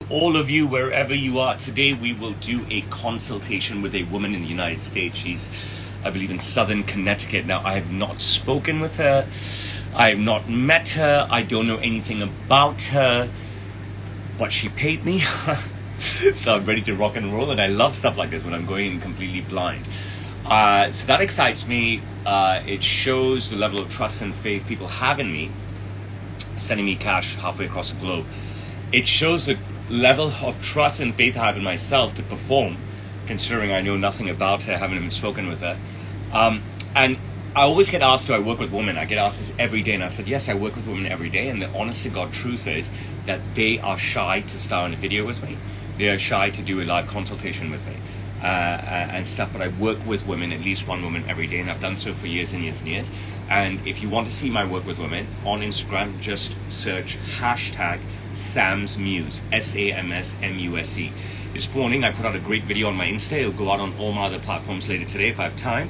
all of you, wherever you are. Today we will do a consultation with a woman in the United States. She's, I believe, in Southern Connecticut. Now, I have not spoken with her. I have not met her. I don't know anything about her, but she paid me. So I'm ready to rock and roll, and I love stuff like this when I'm going in completely blind. So that excites me. It shows the level of trust and faith people have in me, sending me cash halfway across the globe. It shows the level of trust and faith I have in myself to perform, considering I know nothing about her, haven't even spoken with her. And I always get asked, do I work with women? I get asked this every day, and I said, yes, I work with women every day. And the honest to God truth is that they are shy to star in a video with me. They are shy to do a live consultation with me and stuff. But I work with women, at least one woman every day, and I've done so for years and years and years. And if you want to see my work with women on Instagram, just search hashtag Sam's Muse, SAMSMUSE. This morning I put out a great video on my Insta. It'll go out on all my other platforms later today if I have time.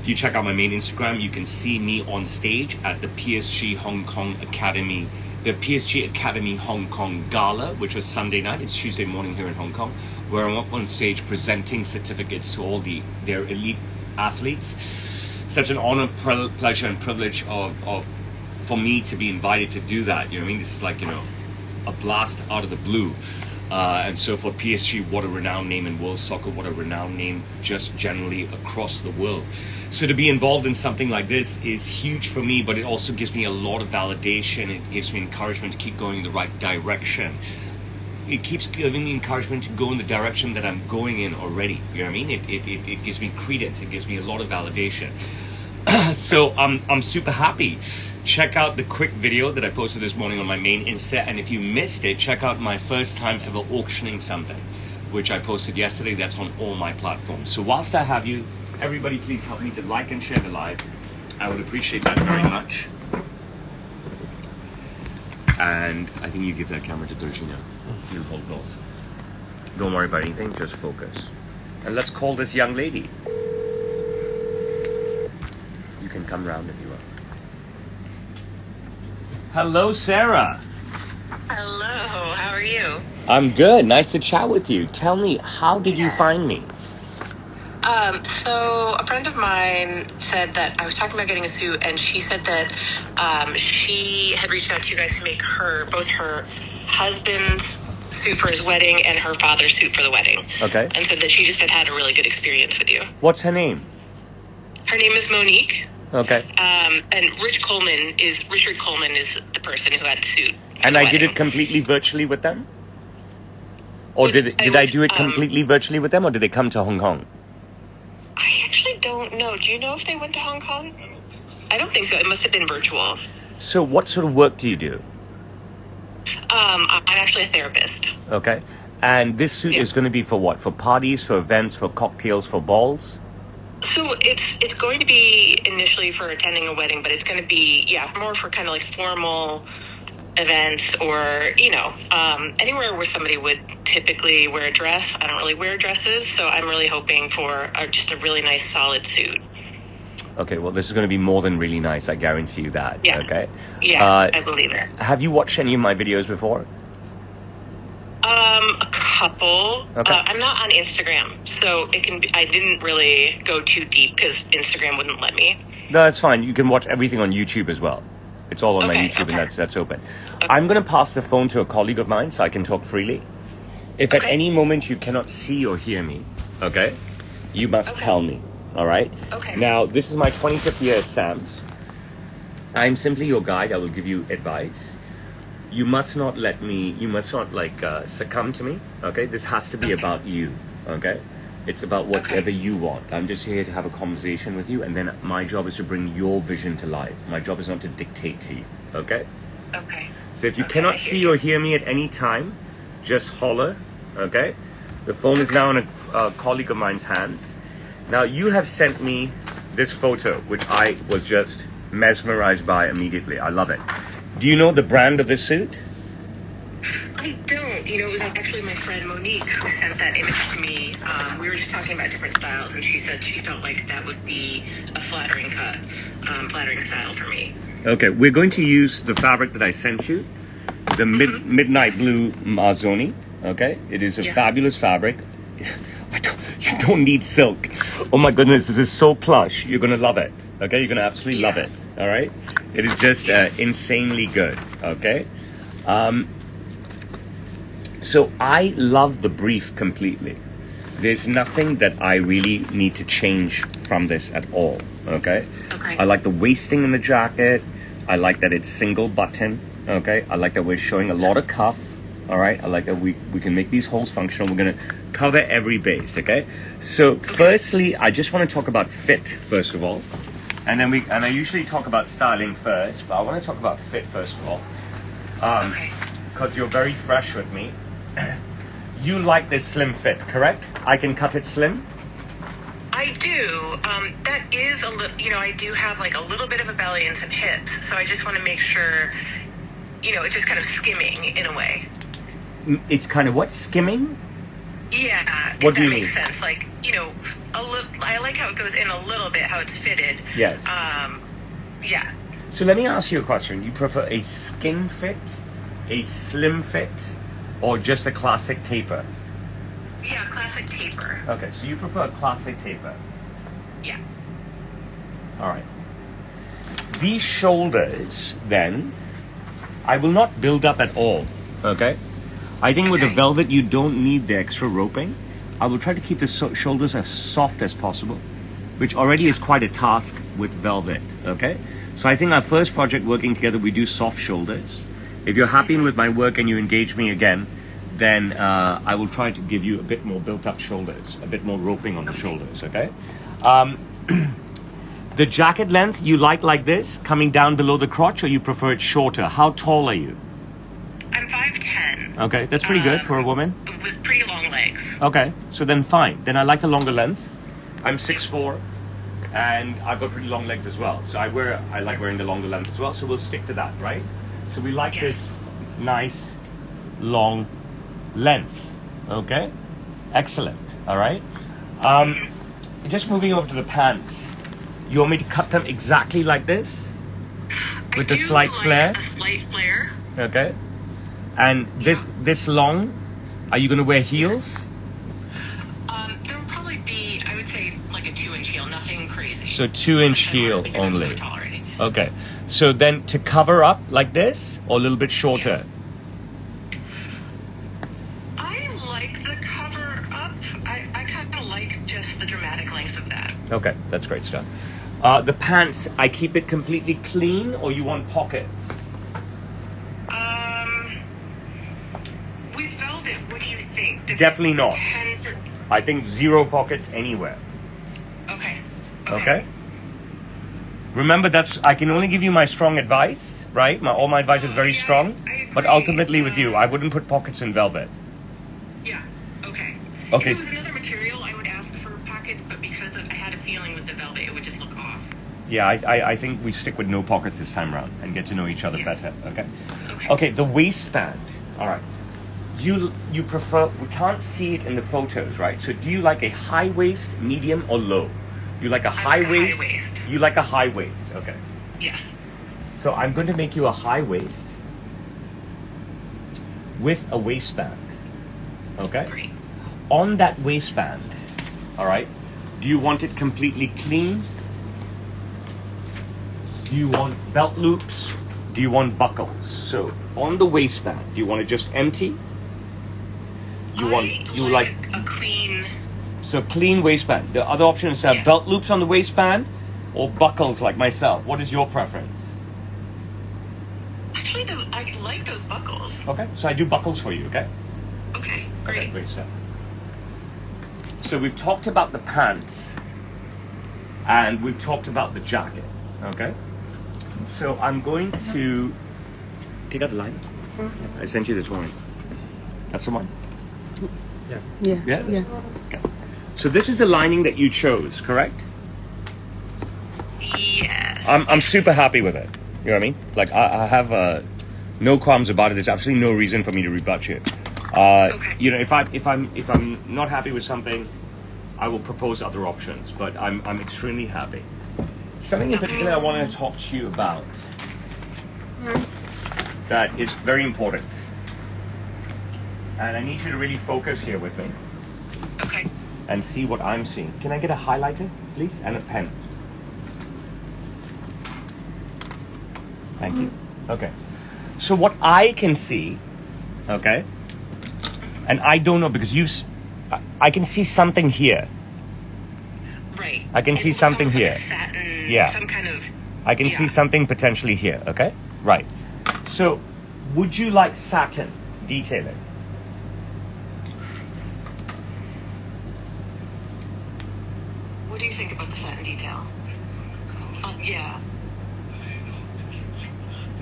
If you check out my main Instagram, you can see me on stage at the PSG Hong Kong Academy, the PSG Academy Hong Kong Gala, which was Sunday night. It's Tuesday morning here in Hong Kong, where I'm up on stage presenting certificates to all their elite athletes. Such an honor, pleasure, and privilege for me to be invited to do that. You know what I mean? This is like, a blast out of the blue. And so for PSG, what a renowned name in world soccer, what a renowned name just generally across the world. So to be involved in something like this is huge for me, but it also gives me a lot of validation. It gives me encouragement to keep going in the right direction. It keeps giving me encouragement to go in the direction that I'm going in already. You know what I mean? It gives me credence. It gives me a lot of validation. So I'm super happy. Check out the quick video that I posted this morning on my main Insta, and if you missed it, check out my first time ever auctioning something, which I posted yesterday. That's on all my platforms. So whilst I have you, everybody please help me to like and share the live. I would appreciate that very much. And I think you give that camera to Georgina. You hold both. Don't worry about anything, just focus. And let's call this young lady. You can come round if you want. Hello, Sarah. Hello, how are you? I'm good. Nice to chat with you. Tell me, how did you find me? So a friend of mine said that I was talking about getting a suit, and she said that she had reached out to you guys to make both her husband's suit for his wedding and her father's suit for the wedding. Okay. And said that she just had a really good experience with you. What's her name? Her name is Monique. Okay. And Richard Coleman is the person who had the suit. And I did it completely virtually with them? Or did I do it completely virtually with them, or did they come to Hong Kong? I actually don't know. Do you know if they went to Hong Kong? I don't think so. It must have been virtual. So what sort of work do you do? I'm actually a therapist. Okay. And this suit is going to be for what? For parties, for events, for cocktails, for balls? So it's going to be initially for attending a wedding, but it's going to be, more for kind of like formal events or, anywhere where somebody would typically wear a dress. I don't really wear dresses, so I'm really hoping for just a really nice, solid suit. Okay, well, this is going to be more than really nice. I guarantee you that. Yeah. Okay. Yeah, I believe it. Have you watched any of my videos before? A couple. Okay. I'm not on Instagram, so it can be, I didn't really go too deep because Instagram wouldn't let me. No, that's fine. You can watch everything on YouTube as well. It's all on my YouTube, and that's open. Okay. I'm going to pass the phone to a colleague of mine so I can talk freely. If at any moment you cannot see or hear me, okay, you must tell me, all right? Okay. Now, this is my 25th year at Sam's. I'm simply your guide. I will give you advice. You must not succumb to me, okay? This has to be about you, okay? It's about whatever you want. I'm just here to have a conversation with you, and then my job is to bring your vision to life. My job is not to dictate to you, okay? Okay. So if you cannot see or hear me at any time, just holler, okay? The phone is now in a colleague of mine's hands. Now, you have sent me this photo, which I was just mesmerized by immediately. I love it. Do you know the brand of this suit? I don't. It was actually my friend Monique who sent that image to me. We were just talking about different styles, and she said she felt like that would be a flattering cut, flattering style for me. Okay, we're going to use the fabric that I sent you, the midnight blue Marzoni. Okay, it is a Yeah. fabulous fabric. You don't need silk. Oh my goodness, this is so plush. You're gonna love it. Okay, you're gonna absolutely love it. All right, it is just insanely good. Okay, so I love the brief completely. There's nothing that I really need to change from this at all. Okay. Okay. I like the waisting in the jacket. I like that it's single button. Okay. I like that we're showing a lot of cuff. All right. I like that we can make these holes functional. We're gonna cover every base. Okay. So firstly, I just want to talk about fit first of all, and then I usually talk about styling first, but I want to talk about fit first of all, Okay. because you're very fresh with me. You like this slim fit, correct? I can cut it slim. I do. That is a little, I do have like a little bit of a belly and some hips, so I just want to make sure, it's just kind of skimming in a way. It's kind of what, skimming? Yeah. What do you That makes mean? sense. Like, I like how it goes in a little bit, how it's fitted. Yes. Yeah. So let me ask you a question. You prefer a skin fit, a slim fit, or just a classic taper? Yeah, classic taper. Okay, so you prefer a classic taper. Yeah. All right. These shoulders, then, I will not build up at all. Okay? I think with the Okay. velvet, you don't need the extra roping. I will try to keep the shoulders as soft as possible, which already is quite a task with velvet. Okay? So I think our first project working together, we do soft shoulders. If you're happy with my work and you engage me again, then I will try to give you a bit more built-up shoulders, a bit more roping on the shoulders, okay? The jacket length, you like this, coming down below the crotch, or you prefer it shorter? How tall are you? I'm 5'10". Okay, that's pretty good for a woman. With pretty long legs. Okay, so then fine. Then I like the longer length. I'm 6'4", and I've got pretty long legs as well. So I like wearing the longer length as well, so we'll stick to that, right? So we like this nice, long length. Okay? Excellent. All right? Just moving over to the pants. You want me to cut them exactly like this? With I a do slight like flare? A slight flare. Okay. And this long, are you going to wear heels? There will probably be, I would say, like a 2-inch heel, nothing crazy. So 2-inch heel Because I'm only. so tall already. Okay. So then to cover up like this, or a little bit shorter? Yes. I like the cover up. I kind of like just the dramatic length of that. Okay, that's great stuff. The pants, I keep it completely clean, or you want pockets? With velvet, what do you think? Does Definitely it not. tend to- I think 0 pockets anywhere. Okay. Okay? Remember, I can only give you my strong advice, right? All my advice is very Yeah, strong. I But agree. ultimately with you, I wouldn't put pockets in velvet. Yeah. Okay. Okay, If it was another material, I would ask for pockets, but because I had a feeling with the velvet, it would just look off. Yeah, I think we stick with no pockets this time around and get to know each other Yes. better, okay? Okay. Okay, the waistband. All right. You prefer, we can't see it in the photos, right? So do you like a high waist, medium, or low? You like a high like a high waist? waist. You like a high waist, okay. Yes. So I'm going to make you a high waist with a waistband, okay? Great. On that waistband, all right, do you want it completely clean? Do you want belt loops? Do you want buckles? So on the waistband, do you want it just empty? You like a clean. so clean waistband. The other option is to have Yes. belt loops on the waistband or buckles like myself. What is your preference? Actually, I like those buckles. Okay, so I do buckles for you, okay? Okay. Okay, Great. great stuff. So we've talked about the pants and we've talked about the jacket, okay? So I'm going to take out the line. I sent you this one. That's the one. Yeah. Yeah? Yeah. Okay. So this is the lining that you chose, correct? Yes. I'm super happy with it. You know what I mean? Like I have no qualms about it. There's absolutely no reason for me to rebut you. Okay. You know, if I'm not happy with something, I will propose other options. But I'm extremely happy. Something in particular I want to talk to you about that is very important. And I need you to really focus here with me Okay. and see what I'm seeing. Can I get a highlighter, please, and a pen? Thank you. Okay. So what I can see, okay, and I don't know because I can see something here. Right. I can see It's something almost like here. a satin, Yeah. some kind of. I can see Yeah. something potentially here, okay? Right. So, would you like satin detailing? What do you think about the satin detail? Yeah.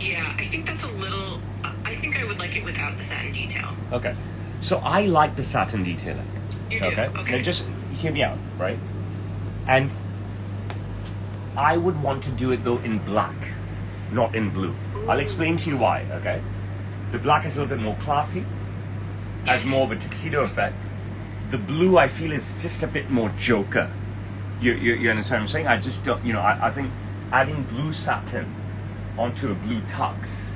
Yeah, I think that's a little. I think I would like it without the satin detail. Okay. So I like the satin detailing. You do? Okay. Okay. Now just hear me out, right? And I would want to do it though in black, not in blue. I'll explain to you why, okay? The black is a little bit more classy, has more of a tuxedo effect. The blue I feel is just a bit more Joker. You understand what I'm saying? I just don't, I think adding blue satin onto a blue tux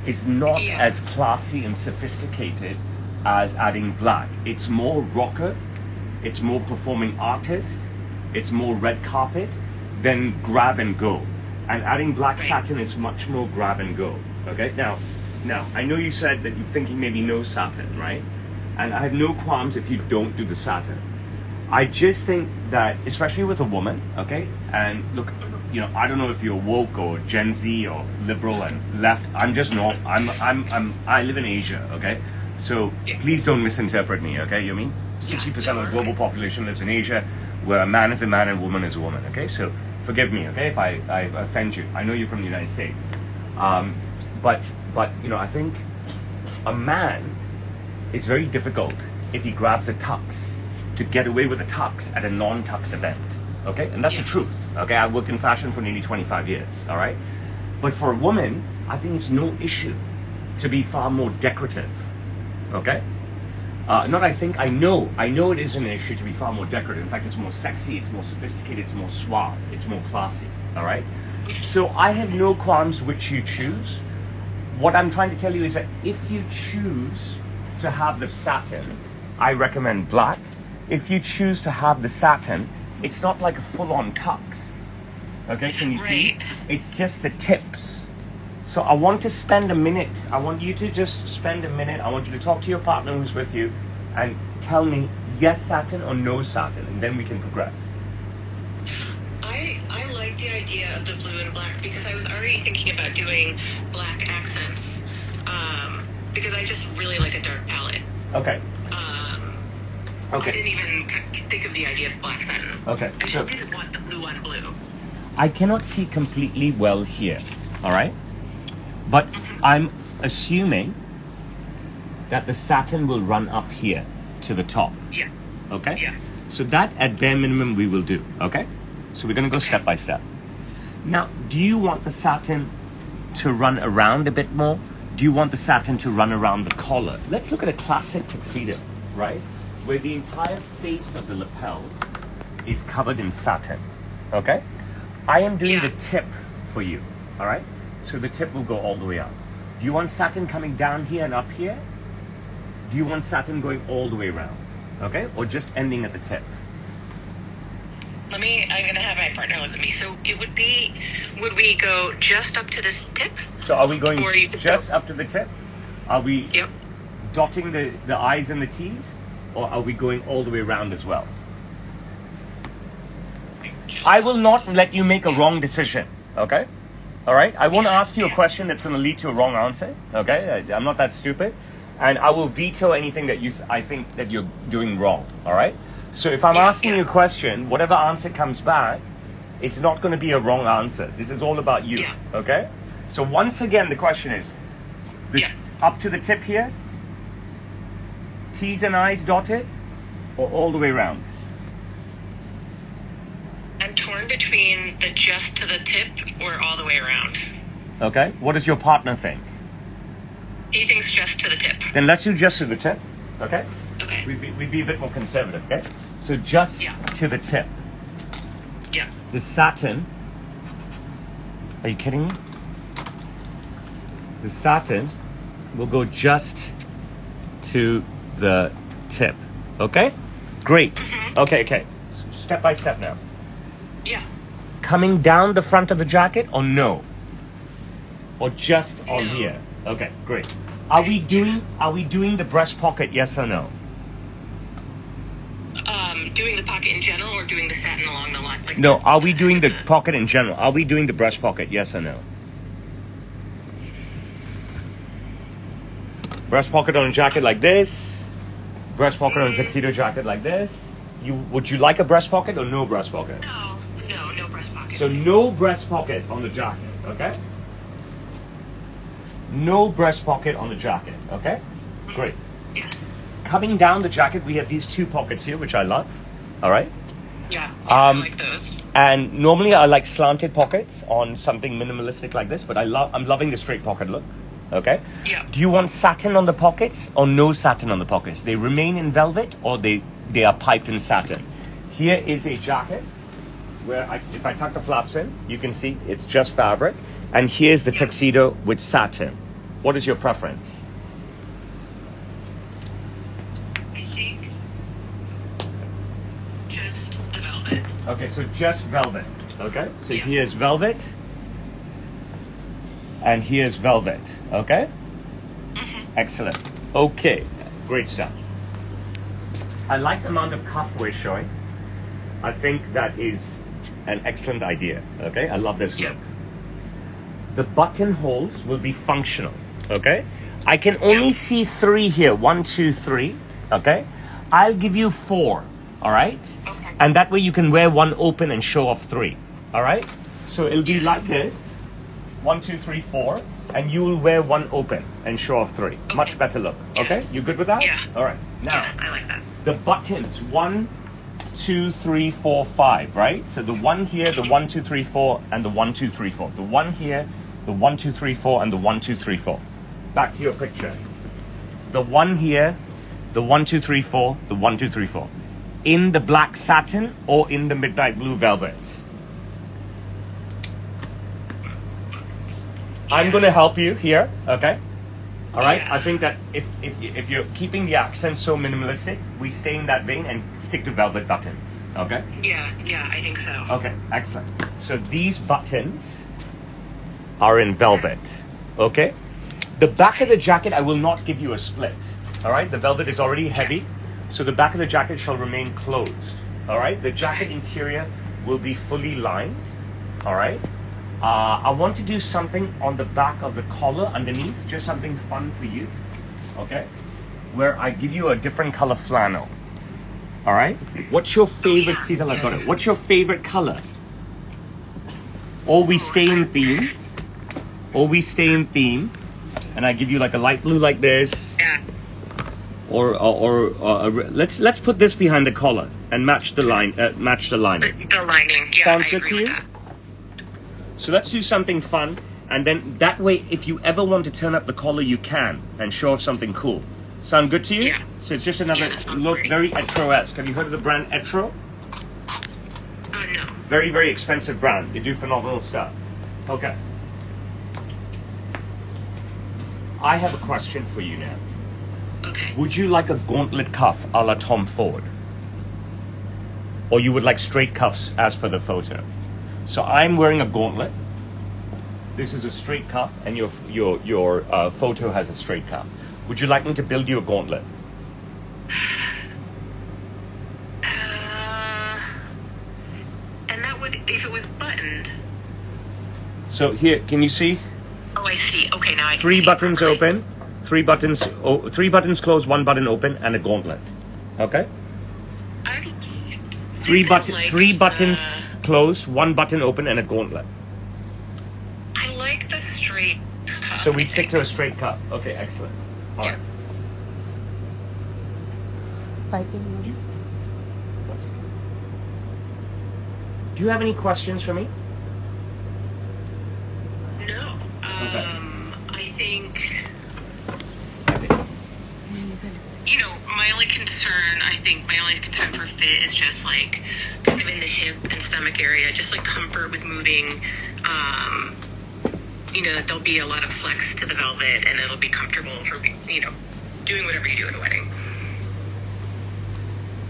is not Yeah. as classy and sophisticated as adding black. It's more rocker, it's more performing artist, it's more red carpet than grab and go. And adding black satin is much more grab and go. Okay, now I know you said that you're thinking maybe no satin, right? And I have no qualms if you don't do the satin. I just think that, especially with a woman, okay, and look, I don't know if you're woke or Gen Z or liberal and left. I'm just not. I live in Asia, okay? So please don't misinterpret me, okay? You mean 60% of the global population lives in Asia, where a man is a man and woman is a woman, okay? So forgive me, okay, if I offend you. I know you're from the United States, but I think a man is very difficult if he grabs a tux to get away with a tux at a non-tux event. Okay, and that's the truth. Okay, I worked in fashion for nearly 25 years. All right, but for a woman, I think it's no issue to be far more decorative. Okay, I know it is an issue to be far more decorative. In fact, it's more sexy, it's more sophisticated, it's more suave, it's more classy. All right, so I have no qualms which you choose. What I'm trying to tell you is that if you choose to have the satin, I recommend black. If you choose to have the satin, it's not like a full-on tux. Okay, can you see? It's just the tips. So I want to spend a minute. I want you to just spend a minute. I want you to talk to your partner who's with you and tell me yes satin or no satin, and then we can progress. I like the idea of the blue and black because I was already thinking about doing black accents because I just really like a dark palette. Okay. Okay. I didn't even think of the idea of black satin. Okay. I just didn't want the blue on blue. I cannot see completely well here, all right? But I'm assuming that the satin will run up here to the top. Yeah. Okay? Yeah. So that at bare minimum we will do, okay? So we're going to go step by step. Now, do you want the satin to run around a bit more? Do you want the satin to run around the collar? Let's look at a classic tuxedo, right? Where the entire face of the lapel is covered in satin, okay? I am doing the tip for you, all right? So the tip will go all the way up. Do you want satin coming down here and up here? Do you want satin going all the way around, okay? Or just ending at the tip? I'm going to have my partner look at me. So it would we go just up to this tip? So are we going Or you just up to the tip? Are we Yep. dotting the I's and the T's? Or are we going all the way around as well? I will not let you make a wrong decision, okay? All right? I won't ask you a question that's going to lead to a wrong answer, okay? I'm not that stupid. And I will veto anything that I think that you're doing wrong, all right? So if I'm asking you a question, whatever answer comes back, it's not going to be a wrong answer. This is all about you, okay? So once again, the question is, up to the tip here, T's and I's dotted, or all the way around? I'm torn between the just to the tip or all the way around. Okay. What does your partner think? He thinks just to the tip. Then let's do just to the tip. Okay. Okay. We'd be a bit more conservative. Okay. So just to the tip. Yeah. The satin. Are you kidding me? The satin will go just to to the tip. Okay? Great. Okay. So step by step now. Yeah. Coming down the front of the jacket or no? Or just on No. here? Okay, great. Are we doing the breast pocket, yes or no? Doing the pocket in general or doing the satin along the line? Like No, are we doing the pocket in general? Are we doing the breast pocket, yes or no? Breast pocket on a jacket like this. Breast pocket on a tuxedo jacket like this. Would you like a breast pocket or no breast pocket? No breast pocket. So no breast pocket on the jacket, okay? No breast pocket on the jacket, okay? Great. Yes. Coming down the jacket, we have these two pockets here, which I love. All right? Yeah. I like those. And normally I like slanted pockets on something minimalistic like this, but I'm loving the straight pocket look. Okay? Yeah. Do you want satin on the pockets or no satin on the pockets? They remain in velvet or they are piped in satin. Here is a jacket where if I tuck the flaps in, you can see it's just fabric. And here's the tuxedo with satin. What is your preference? I think just the velvet. Okay, so just velvet. Okay? So Yeah. here's velvet. And here's velvet. Okay? Excellent. Okay. Great stuff. I like the amount of cuff we're showing. I think that is an excellent idea. Okay? I love this look. The buttonholes will be functional. Okay? I can only see 3 here. 1, 2, 3. Okay? I'll give you 4. All right? Okay. And that way you can wear one open and show off 3. All right? So it'll be like this. 1, 2, 3, 4. And you will wear one open and show off 3. Okay. Much better look. Okay? Yes. You good with that? Yeah. All right. Now, Yes, I like that. the buttons 1, 2, 3, 4, 5, right? So the 1 here, the 1, 2, 3, 4, and the 1, 2, 3, 4. The 1 here, the 1, 2, 3, 4, and the 1, 2, 3, 4. Back to your picture. The 1 here, the 1, 2, 3, 4, the 1, 2, 3, 4. In the black satin or in the midnight blue velvet? I'm going to help you here, okay? All right. Yeah. I think that if you're keeping the accent so minimalistic, we stay in that vein and stick to velvet buttons. Okay. Yeah, I think so. Okay. Excellent. So these buttons are in velvet. Okay. The back of the jacket, I will not give you a split. All right. The velvet is already heavy, so the back of the jacket shall remain closed. All right. The jacket interior will be fully lined. All right. I want to do something on the back of the collar underneath, just something fun for you, okay? Where I give you a different color flannel, all right? What's your favorite, see that I got it, what's your favorite color? Or we stay in theme, and I give you like a light blue like this, Yeah. or let's put this behind the collar and match the lining. The lining. Yeah, Sounds I good to agree you? with that. So let's do something fun, and then that way, if you ever want to turn up the collar, you can, and show off something cool. Sound good to you? Yeah. So it's just another Yeah, sounds look, great. very Etro-esque. Have you heard of the brand Etro? No. Very, very expensive brand. They do phenomenal stuff. Okay. I have a question for you now. Okay. Would you like a gauntlet cuff a la Tom Ford? Or you would like straight cuffs as per the photo? So I'm wearing a gauntlet. This is a straight cuff, and your photo has a straight cuff. Would you like me to build you a gauntlet? And that would, if it was buttoned. So here, can you see? Oh, I see. Okay, now I can 3 see buttons properly. open, 3 buttons closed, 1 button open, and a gauntlet. Okay? I 3 think I like, 3 buttons closed, 1 button open, and a gauntlet. I like the straight cuff. So we I stick think. to a straight cuff. Okay, excellent. All right. Piping. Do you have any questions for me? No. I think, you know, my only concern for fit is just like kind of in the hip and stomach area, just like comfort with moving. You know, there'll be a lot of flex to the velvet and it'll be comfortable for, you know, doing whatever you do at a wedding.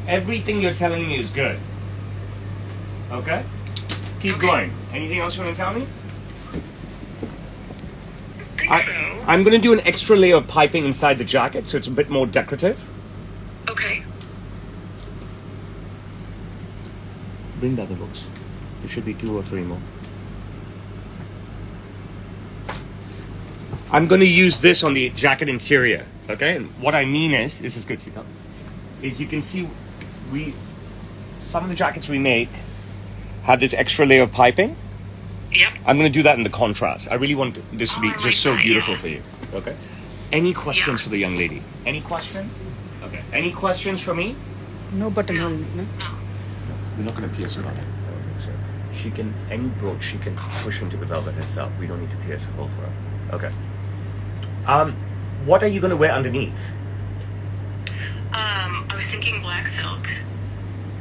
Everything you're telling me is good. Okay? Keep Okay. going. Anything else you want to tell me? I think so. I'm going to do an extra layer of piping inside the jacket so it's a bit more decorative. Okay. Bring the other books. There should be 2 or 3 more. I'm going to use this on the jacket interior. Okay? And what I mean is, this is good, Sita, is you can see some of the jackets we make have this extra layer of piping. Yep. I'm going to do that in the contrast. I really want this to be I just like so that, beautiful yeah. for you. Okay? Any questions Yeah. for the young lady? Any questions? Okay. Any questions for me? No buttonhole, no? No. We're not going to pierce her on it. I don't think so. She can, any brooch, she can push into the velvet herself. We don't need to pierce a hole for her. Okay. What are you going to wear underneath? I was thinking black silk.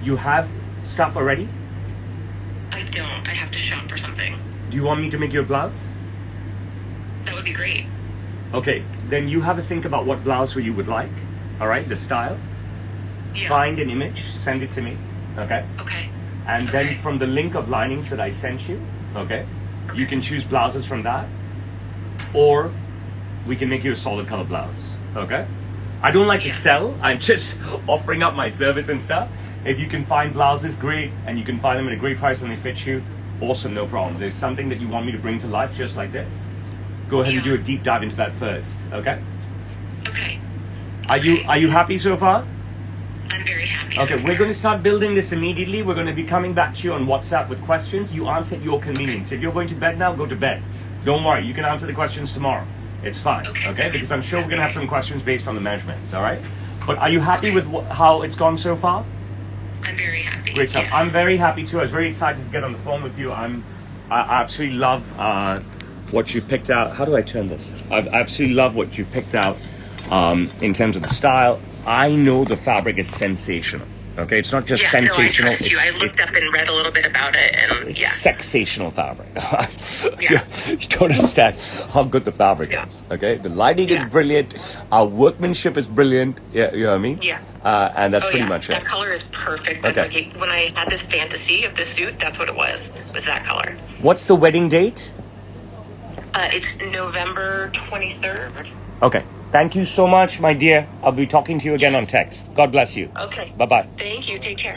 You have stuff already? I don't. I have to shop for something. Do you want me to make you a blouse? That would be great. Okay, then you have a think about what blouse you would like. All right, the style. Yeah. Find an image, send it to me. Okay. Okay. And then Okay. from the link of linings that I sent you, okay, you can choose blouses from that, or we can make you a solid color blouse. Okay. I don't like to Yeah. sell. I'm just offering up my service and stuff. If you can find blouses, great, and you can find them at a great price when they fit you, awesome, no problem. There's something that you want me to bring to life just like this. Go ahead and Yeah. do a deep dive into that first. Okay. Okay. Are you happy so far? I'm very happy. Okay, we're going to start building this immediately. We're going to be coming back to you on WhatsApp with questions. You answer at your convenience. If you're going to bed now, go to bed. Don't worry, you can answer the questions tomorrow. It's fine, okay? Because I'm sure we're going to have some questions based on the measurements, all right? But are you happy with how it's gone so far? I'm very happy. Great stuff. Yes. I'm very happy too. I was very excited to get on the phone with you. I absolutely love what you picked out. How do I turn this? I absolutely love what you picked out in terms of the style. I know the fabric is sensational. Okay, it's not just Yeah, sensational. No, I trust you. I looked up and read a little bit about it, and It's yeah. sexational fabric. Yeah. You don't understand how good the fabric Yeah. is. Okay, the lighting is Yeah. brilliant. Our workmanship is brilliant. Yeah, you know what I mean. Yeah. And that's Oh, pretty yeah. much That it. color is perfect. That's Okay. like when I had this fantasy of this suit, that's what it was that color. What's the wedding date? It's November 23rd. Okay. Thank you so much, my dear. I'll be talking to you again on text. God bless you. Okay. Bye bye. Thank you. Take care.